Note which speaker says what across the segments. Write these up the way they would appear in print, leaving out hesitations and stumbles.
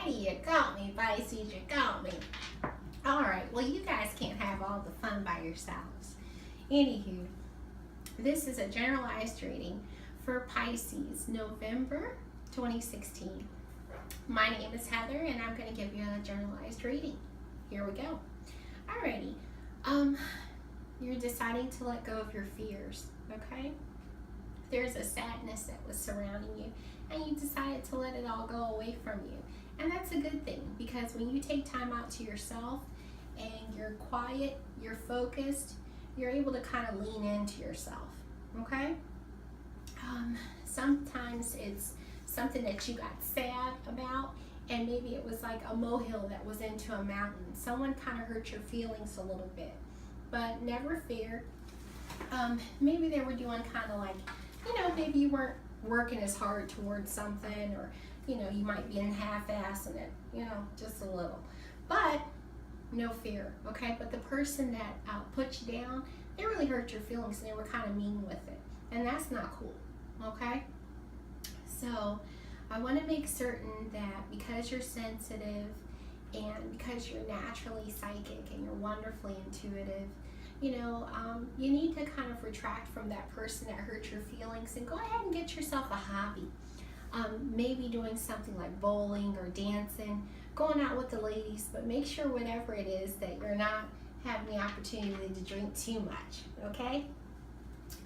Speaker 1: Alrighty, you got me, Pisces, you got me. Alright, well, you guys can't have all the fun by yourselves. Anywho, this is a generalized reading for Pisces, November 2016. My name is Heather, and I'm going to give you a generalized reading. Here we go. Alrighty, you're deciding to let go of your fears, okay? There's a sadness that was surrounding you, and you decided to let it all go away from you. And that's a good thing, because when you take time out to yourself and you're quiet, you're focused, you're able to kind of lean into yourself, okay? Sometimes it's something that you got sad about, and maybe it was like a molehill that was into a mountain. Someone kind of hurt your feelings a little bit, but never fear. Maybe they were doing kind of like, maybe you weren't working as hard towards something, or, you might be in half-assing it, just a little. But no fear, okay? But the person that put you down, they really hurt your feelings, and they were kind of mean with it. And that's not cool, okay? So I want to make certain that because you're sensitive and because you're naturally psychic and you're wonderfully intuitive, you need to kind of retract from that person that hurt your feelings and go ahead and get yourself a hobby. Maybe doing something like bowling or dancing, going out with the ladies, but make sure whatever it is that you're not having the opportunity to drink too much, okay?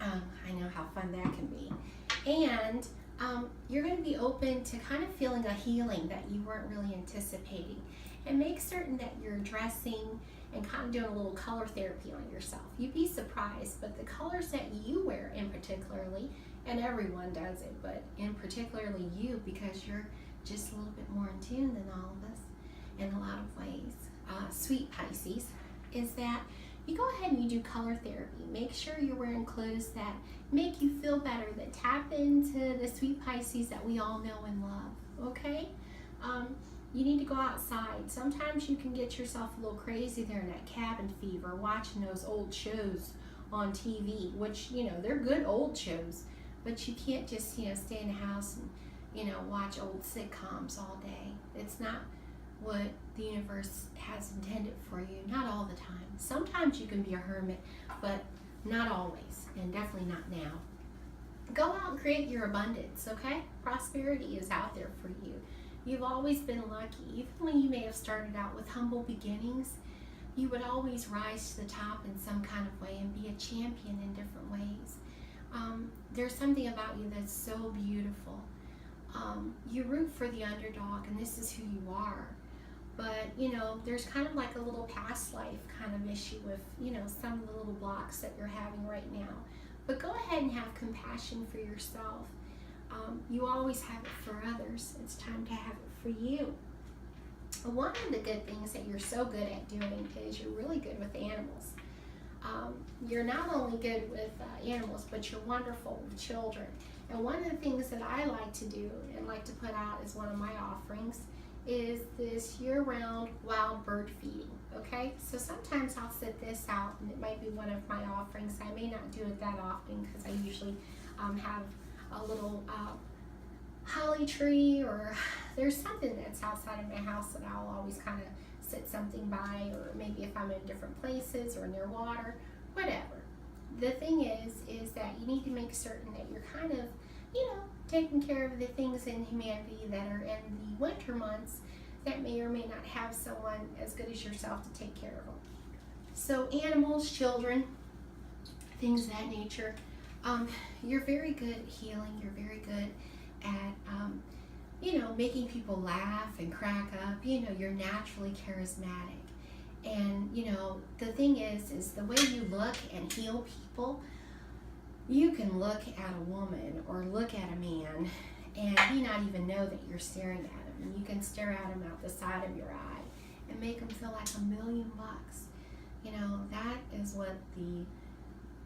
Speaker 1: I know how fun that can be. And you're going to be open to kind of feeling a healing that you weren't really anticipating. And make certain that you're dressing and kind of doing a little color therapy on yourself. You'd be surprised, but the colors that you wear in particularly, and everyone does it, but in particularly you, because you're just a little bit more in tune than all of us in a lot of ways, sweet Pisces, is that you go ahead and you do color therapy. Make sure you're wearing clothes that make you feel better, that tap into the sweet Pisces that we all know and love, okay? You need to go outside. Sometimes you can get yourself a little crazy there in that cabin fever, watching those old shows on TV, which, they're good old shows, but you can't just, stay in the house and, watch old sitcoms all day. It's not what the universe has intended for you, not all the time. Sometimes you can be a hermit, but not always, and definitely not now. Go out and create your abundance, okay? Prosperity is out there for you. You've always been lucky. Even when you may have started out with humble beginnings, you would always rise to the top in some kind of way and be a champion in different ways. There's something about you that's so beautiful. You root for the underdog, and this is who you are. But, there's kind of like a little past life kind of issue with, some of the little blocks that you're having right now. But go ahead and have compassion for yourself. You always have it for others. It's time to have it for you. One of the good things that you're so good at doing is you're really good with animals. You're not only good with animals, but you're wonderful with children. And one of the things that I like to do and like to put out as one of my offerings is this year-round wild bird feeding, okay? So sometimes I'll set this out, and it might be one of my offerings. I may not do it that often because I usually have a little holly tree, or there's something that's outside of my house that I'll always kind of set something by, or maybe if I'm in different places or near water, whatever. The thing is that you need to make certain that you're kind of, taking care of the things in humanity that are in the winter months that may or may not have someone as good as yourself to take care of them. So animals, children, things of that nature. You're very good at healing. You're very good at, making people laugh and crack up. You're naturally charismatic. And, the thing is the way you look and heal people, you can look at a woman or look at a man and he not even know that you're staring at him. And you can stare at him out the side of your eye and make him feel like $1,000,000. That is what the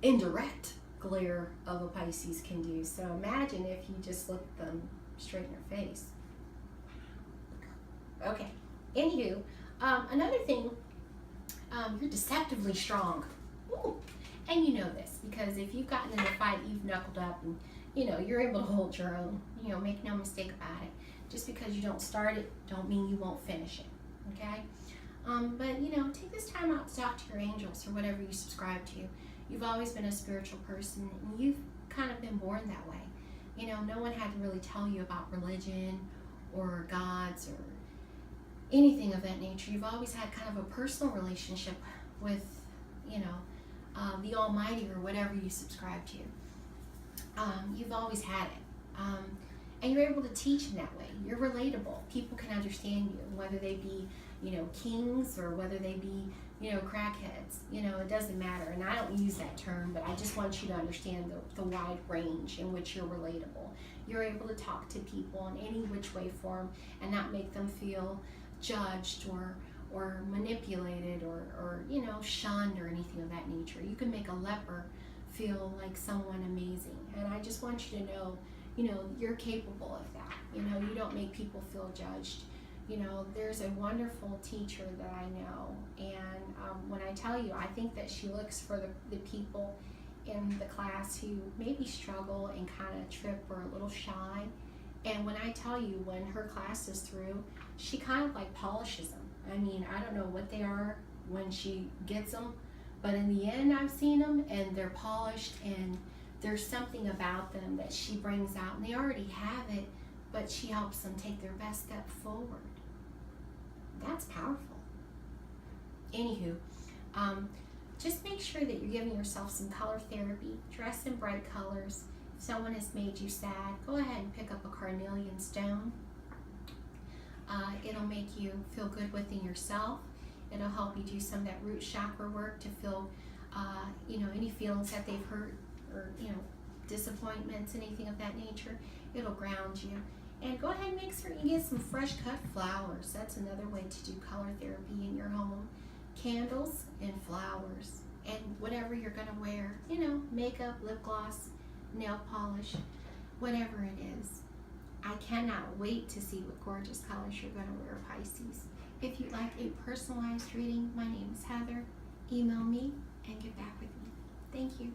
Speaker 1: indirect glare of a Pisces can do. So imagine if you just looked them straight in your face. Okay, anywho, another thing, you're deceptively strong. Ooh. And you know this because if you've gotten in a fight, you've knuckled up and you're able to hold your own. Make no mistake about it. Just because you don't start it, don't mean you won't finish it, okay? But, you know, take this time out to talk to your angels or whatever you subscribe to. You've always been a spiritual person, and you've kind of been born that way. You know, no one had to really tell you about religion or gods or anything of that nature. You've always had kind of a personal relationship with, you know, the Almighty or whatever you subscribe to. You've always had it. And you're able to teach in that way. You're relatable. People can understand you, whether they be, you know, kings or whether they be, you know, crackheads. You know, it doesn't matter. And I don't use that term, but I just want you to understand the wide range in which you're relatable. You're able to talk to people in any which way form and not make them feel judged or manipulated or you know, shunned or anything of that nature. You can make a leper feel like someone amazing. And I just want you to know, you know, you're capable of that. You know, you don't make people feel judged. You know, there's a wonderful teacher that I know, and when I tell you, I think that she looks for the people in the class who maybe struggle and kind of trip or a little shy. And when I tell you, when her class is through, she kind of like polishes them. I mean, I don't know what they are when she gets them, but in the end, I've seen them and they're polished, and there's something about them that she brings out, and they already have it, but she helps them take their best step forward. That's powerful. Anywho, just make sure that you're giving yourself some color therapy. Dress in bright colors. If someone has made you sad, go ahead and pick up a carnelian stone. It'll make you feel good within yourself. It'll help you do some of that root chakra work to feel, you know, any feelings that they've hurt or, you know, disappointments, anything of that nature. It'll ground you. And go ahead and make certain you get some fresh cut flowers. That's another way to do color therapy in your home. Candles and flowers and whatever you're going to wear. You know, makeup, lip gloss, nail polish, whatever it is. I cannot wait to see what gorgeous colors you're going to wear, Pisces. If you'd like a personalized reading, my name is Heather. Email me and get back with me. Thank you.